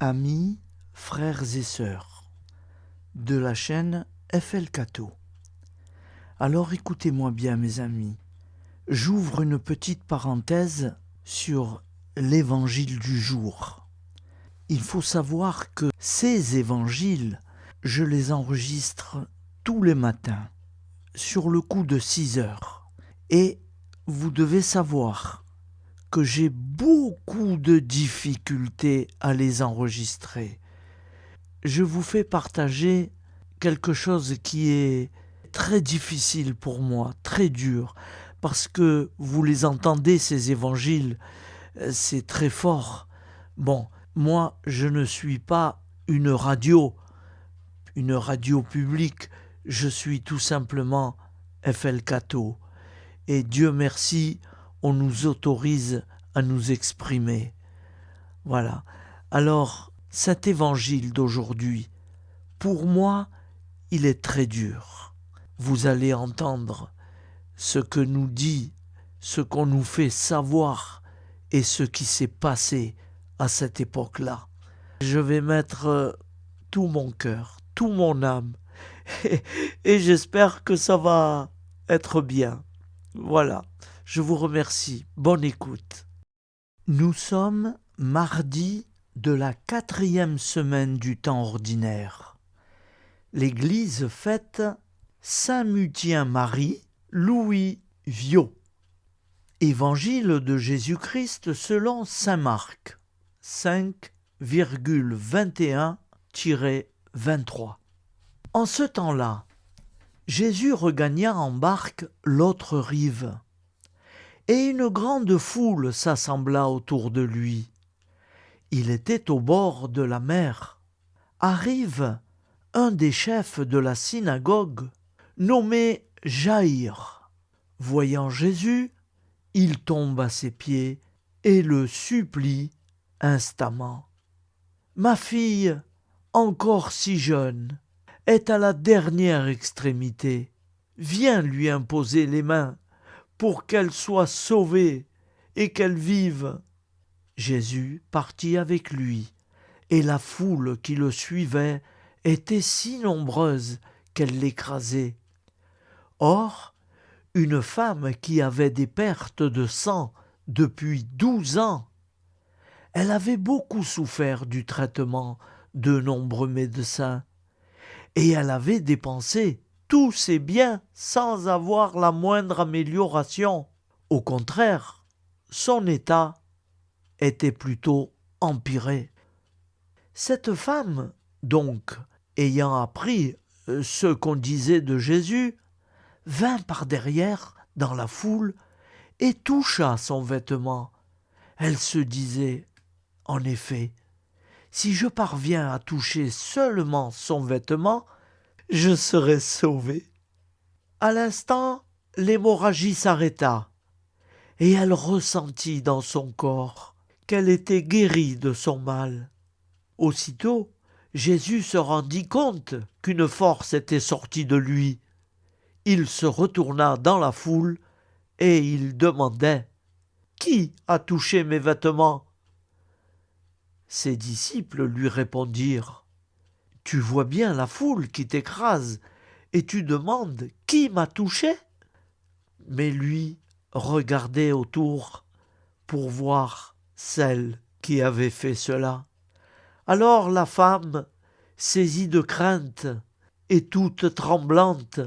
Amis, frères et sœurs de la chaîne FL Cato. Alors écoutez-moi bien mes amis, j'ouvre une petite parenthèse sur l'évangile du jour. Il faut savoir que ces évangiles, je les enregistre tous les matins, sur le coup de 6 heures. Et vous devez savoir que j'ai beaucoup de difficultés à les enregistrer. Je vous fais partager quelque chose qui est très difficile pour moi, très dur, parce que vous les entendez, ces évangiles, c'est très fort. Bon, moi, je ne suis pas une radio publique, je suis tout simplement FL Cato. Et Dieu merci, on nous autorise à nous exprimer. Voilà. Alors, cet évangile d'aujourd'hui, pour moi, il est très dur. Vous allez entendre ce que nous dit, ce qu'on nous fait savoir et ce qui s'est passé à cette époque-là. Je vais mettre tout mon cœur, tout mon âme et j'espère que ça va être bien. Voilà, je vous remercie. Bonne écoute. Nous sommes mardi de la 4e semaine du temps ordinaire. L'Église fête Saint-Mutien-Marie, Louis Viaud. Évangile de Jésus-Christ selon saint Marc, 5,21-23. En ce temps-là, Jésus regagna en barque l'autre rive, et une grande foule s'assembla autour de lui. Il était au bord de la mer. Arrive un des chefs de la synagogue, nommé Jaïr. Voyant Jésus, il tombe à ses pieds et le supplie instamment. Ma fille, encore si jeune, est à la dernière extrémité. Viens lui imposer les mains pour qu'elle soit sauvée et qu'elle vive. Jésus partit avec lui, et la foule qui le suivait était si nombreuse qu'elle l'écrasait. Or, une femme qui avait des pertes de sang depuis 12 ans, elle avait beaucoup souffert du traitement de nombreux médecins, et elle avait dépensé tous ses biens sans avoir la moindre amélioration. Au contraire, son état était plutôt empiré. Cette femme, donc, ayant appris ce qu'on disait de Jésus, vint par derrière dans la foule et toucha son vêtement. Elle se disait, en effet, si je parviens à toucher seulement son vêtement, je serai sauvée. À l'instant, l'hémorragie s'arrêta, et elle ressentit dans son corps qu'elle était guérie de son mal. Aussitôt, Jésus se rendit compte qu'une force était sortie de lui. Il se retourna dans la foule et il demandait « Qui a touché mes vêtements ?» Ses disciples lui répondirent « Tu vois bien la foule qui t'écrase et tu demandes « Qui m'a touché ?» Mais lui regardait autour pour voir celle qui avait fait cela. Alors la femme, saisie de crainte et toute tremblante,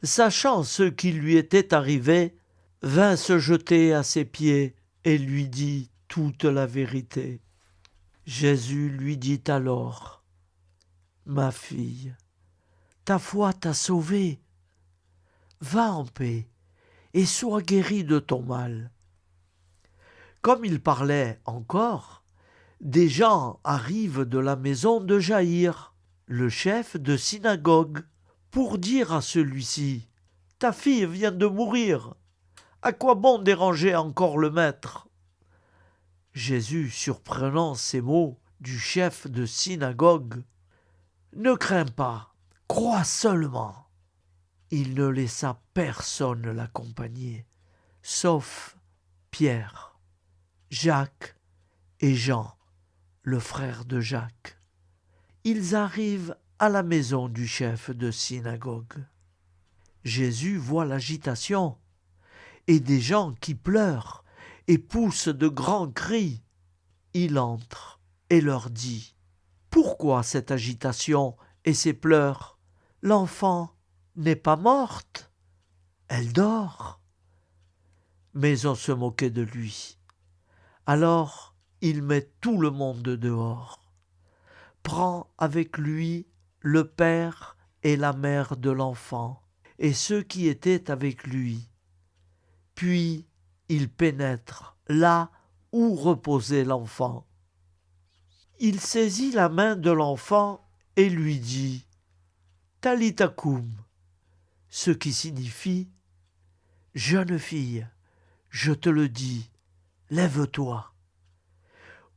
sachant ce qui lui était arrivé, vint se jeter à ses pieds et lui dit toute la vérité. Jésus lui dit alors, « Ma fille, ta foi t'a sauvée. Va en paix et sois guérie de ton mal. » Comme il parlait encore, des gens arrivent de la maison de Jaïr, le chef de synagogue, pour dire à celui-ci « Ta fille vient de mourir. À quoi bon déranger encore le maître ?» Jésus, surprenant ces mots du chef de synagogue, « Ne crains pas, crois seulement. » Il ne laissa personne l'accompagner, sauf Pierre, Jacques et Jean, le frère de Jacques. Ils arrivent à la maison du chef de synagogue. Jésus voit l'agitation et des gens qui pleurent et poussent de grands cris. Il entre et leur dit : « Pourquoi cette agitation et ces pleurs ? L'enfant n'est pas morte, elle dort. » Mais on se moquait de lui. Alors il met tout le monde dehors, prend avec lui le père et la mère de l'enfant et ceux qui étaient avec lui. Puis il pénètre là où reposait l'enfant. Il saisit la main de l'enfant et lui dit : « Talitha koum », ce qui signifie : « Jeune fille, je te le dis, lève-toi. »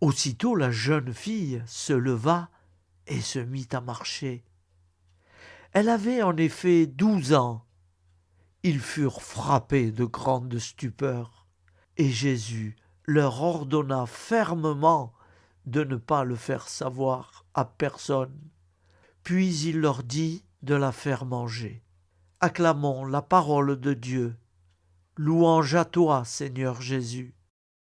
Aussitôt la jeune fille se leva et se mit à marcher. Elle avait en effet 12 ans. Ils furent frappés de grande stupeur, et Jésus leur ordonna fermement de ne pas le faire savoir à personne. Puis il leur dit de la faire manger. Acclamons la parole de Dieu. Louange à toi, Seigneur Jésus.